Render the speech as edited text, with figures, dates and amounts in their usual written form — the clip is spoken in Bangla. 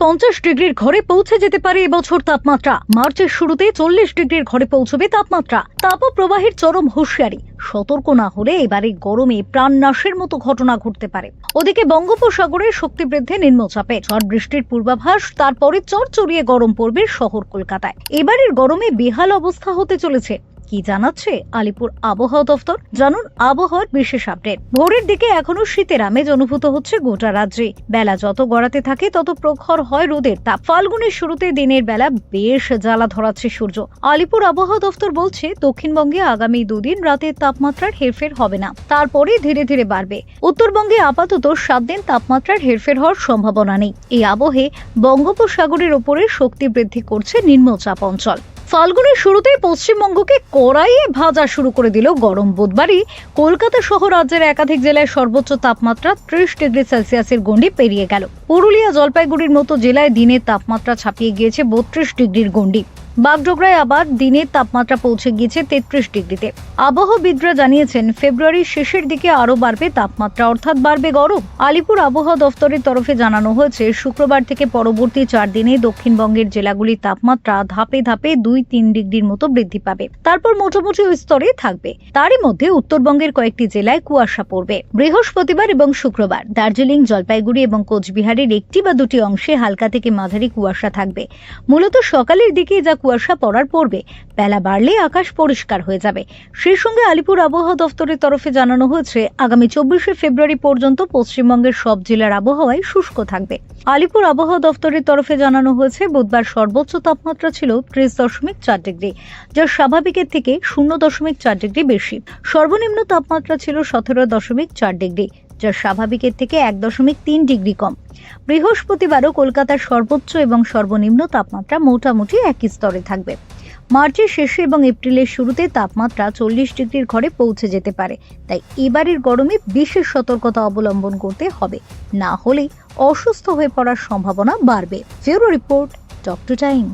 50 ডিগ্রির ঘরে পৌঁছে যেতে পারে এবছর তাপমাত্রা। মার্চের শুরুতে 40 ডিগ্রির ঘরে পৌঁছবে তাপমাত্রা। তাপপ্রবাহের চরম হুঁশিয়ারি। সতর্ক না হলে এবারে গরমে প্রাণনাশের মতো ঘটনা ঘটতে পারে। ওদিকে বঙ্গোপসাগরে শক্তি বৃদ্ধি নিম্নচাপে, ঝড় বৃষ্টির পূর্বাভাস, তারপরে চড়চড়িয়ে গরম পড়বে শহর কলকাতায়। এবারের গরমে বেহাল অবস্থা হতে চলেছে। কি জানাচ্ছে আলিপুর আবহাওয়া দফতর, জানুন আবহাওয়ার বিশেষ আপডেট। ভোরের দিকে এখনো শীতের আমেজ অনুভূত হচ্ছে গোটা রাজ্যে। বেলা যত গড়াতে থাকে তত প্রখর হয় রোদের তাপ। ফাল্গুনের শুরুতে দিনের বেলা বেশ জ্বালা ধরাচ্ছে সূর্য। আলিপুর আবহাওয়া দফতর বলছে, দক্ষিণবঙ্গে আগামী দুদিন রাতের তাপমাত্রার হেরফের হবে না, তারপরে ধীরে ধীরে বাড়বে। উত্তরবঙ্গে আপাতত 7 দিন তাপমাত্রার হেরফের হওয়ার সম্ভাবনা নেই। এই আবহে বঙ্গোপসাগরের ওপরে শক্তি বৃদ্ধি করছে নিম্নচাপ অঞ্চল। ফাল্গুনের শুরুতেই পশ্চিমবঙ্গকে কড়াইয়ে ভাজা শুরু করে দিল গরম। বুধবারই কলকাতা সহ রাজ্যের একাধিক জেলায় সর্বোচ্চ তাপমাত্রা 30 ডিগ্রি সেলসিয়াসের গণ্ডি পেরিয়ে গেল। পুরুলিয়া, জলপাইগুড়ির মতো জেলায় দিনের তাপমাত্রা ছাপিয়ে গিয়েছে 32 ডিগ্রির গণ্ডি। বাগডোগরায় আবার দিনের তাপমাত্রা পৌঁছে গিয়েছে 33 ডিগ্রিতে। আবহাওয়াবিদরা জানিয়েছেন, ফেব্রুয়ারির শেষের দিকে আরো বাড়বে তাপমাত্রা, অর্থাৎ বাড়বে গরম। আলিপুর আবহাওয়া দফতরের তরফে জানানো হয়েছে, শুক্রবার থেকে পরবর্তী 4 দিনে দক্ষিণবঙ্গের জেলাগুলির তাপমাত্রা ধাপে ধাপে 2-3 ডিগ্রির মতো বৃদ্ধি পাবে, তারপর মোটামুটি ওই স্তরে থাকবে। তারই মধ্যে উত্তরবঙ্গের কয়েকটি জেলায় কুয়াশা পড়বে। বৃহস্পতিবার এবং শুক্রবার দার্জিলিং, জলপাইগুড়ি এবং কোচবিহারের একটি বা দুটি অংশে হালকা থেকে মাঝারি কুয়াশা থাকবে। মূলত সকালের দিকে যা কুয়াশা পড়ার পড়বে, বেলা বাড়লে আকাশ পরিষ্কার হয়ে যাবে। সেই সঙ্গে আলিপুর আবহাওয়া দফতরের তরফে জানানো হয়েছে, আগামী 24শে ফেব্রুয়ারি পর্যন্ত পশ্চিমবঙ্গের সব জেলার আবহাওয়ায় শুষ্ক থাকবে। আলিপুর আবহাওয়া দফতরের তরফে জানানো হয়েছে, বুধবার সর্বোচ্চ তাপমাত্রা ছিল 30.4 ডিগ্রি, যা স্বাভাবিকের থেকে 0.4 ডিগ্রি বেশি। সর্বনিম্ন তাপমাত্রা ছিল 17.4 ডিগ্রি, যা স্বাভাবিকের থেকে 1.3 ডিগ্রি কম। বৃহস্পতিবারও কলকাতার সর্বোচ্চ এবং সর্বনিম্ন তাপমাত্রা মোটামুটি একই স্তরে থাকবে। মার্চের শেষে এবং এপ্রিলের শুরুতে তাপমাত্রা 40 ডিগ্রির ঘরে পৌঁছে যেতে পারে। তাই এবারের গরমে বিশেষ সতর্কতা অবলম্বন করতে হবে, না হলে অসুস্থ হয়ে পড়ার সম্ভাবনা বাড়বে। Bureau report, talk to time.